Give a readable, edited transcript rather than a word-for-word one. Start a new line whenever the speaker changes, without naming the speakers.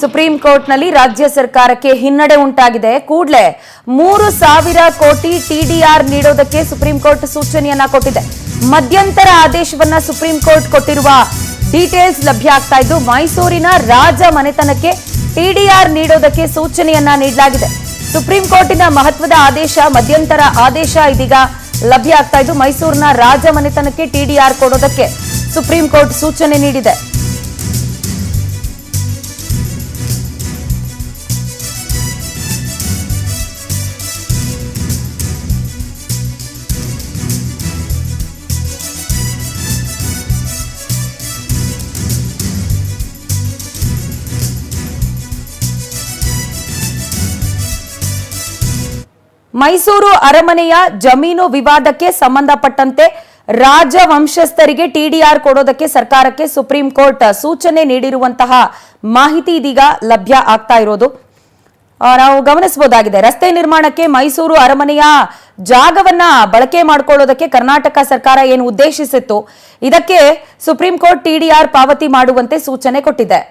Supreme ಕೋರ್ಟ್ನಲ್ಲಿ ರಾಜ್ಯ ಸರ್ಕಾರಕ್ಕೆ ಹಿನ್ನಡೆ ಉಂಟಾಗಿದೆ. ಕೂಡಲೇ 3,000 ಕೋಟಿ ಟಿಡಿಆರ್ ನೀಡೋದಕ್ಕೆ ಸುಪ್ರೀಂ ಕೋರ್ಟ್ ಸೂಚನೆಯನ್ನ ಕೊಟ್ಟಿದೆ. ಮಧ್ಯಂತರ ಆದೇಶವನ್ನ ಸುಪ್ರೀಂ ಕೋರ್ಟ್ ಕೊಟ್ಟಿರುವ ಡೀಟೇಲ್ಸ್ ಲಭ್ಯ ಆಗ್ತಾ ಇದ್ದು, ಮೈಸೂರಿನ ರಾಜ ಮನೆತನಕ್ಕೆ ಟಿಡಿಆರ್ ನೀಡೋದಕ್ಕೆ ಸೂಚನೆಯನ್ನ ನೀಡಲಾಗಿದೆ. ಸುಪ್ರೀಂ ಕೋರ್ಟಿನ ಮಹತ್ವದ ಆದೇಶ, ಮಧ್ಯಂತರ ಆದೇಶ ಇದೀಗ ಲಭ್ಯ ಆಗ್ತಾ ಇದ್ದು, ಮೈಸೂರಿನ ರಾಜ ಮನೆತನಕ್ಕೆ ಟಿಡಿಆರ್ ಕೊಡೋದಕ್ಕೆ ಸುಪ್ರೀಂ ಕೋರ್ಟ್ ಸೂಚನೆ ನೀಡಿದೆ. ಮೈಸೂರು ಅರಮನೆಯ ಜಮೀನು ವಿವಾದಕ್ಕೆ ಸಂಬಂಧಪಟ್ಟಂತೆ ರಾಜವಂಶಸ್ಥರಿಗೆ ಟಿಡಿಆರ್ ಕೊಡೋದಕ್ಕೆ ಸರ್ಕಾರಕ್ಕೆ ಸುಪ್ರೀಂ ಕೋರ್ಟ್ ಸೂಚನೆ ನೀಡಿರುವಂತಹ ಮಾಹಿತಿ ಇದೀಗ ಲಭ್ಯ ಆಗ್ತಾ ಇರೋದು ನಾವು ಗಮನಿಸಬಹುದಾಗಿದೆ. ರಸ್ತೆ ನಿರ್ಮಾಣಕ್ಕೆ ಮೈಸೂರು ಅರಮನೆಯ ಜಾಗವನ್ನ ಬಳಕೆ ಮಾಡಿಕೊಳ್ಳೋದಕ್ಕೆ ಕರ್ನಾಟಕ ಸರ್ಕಾರ ಏನು ಉದ್ದೇಶಿಸಿತ್ತು, ಇದಕ್ಕೆ ಸುಪ್ರೀಂ ಕೋರ್ಟ್ ಟಿಡಿಆರ್ ಪಾವತಿ ಮಾಡುವಂತೆ ಸೂಚನೆ ಕೊಟ್ಟಿದೆ.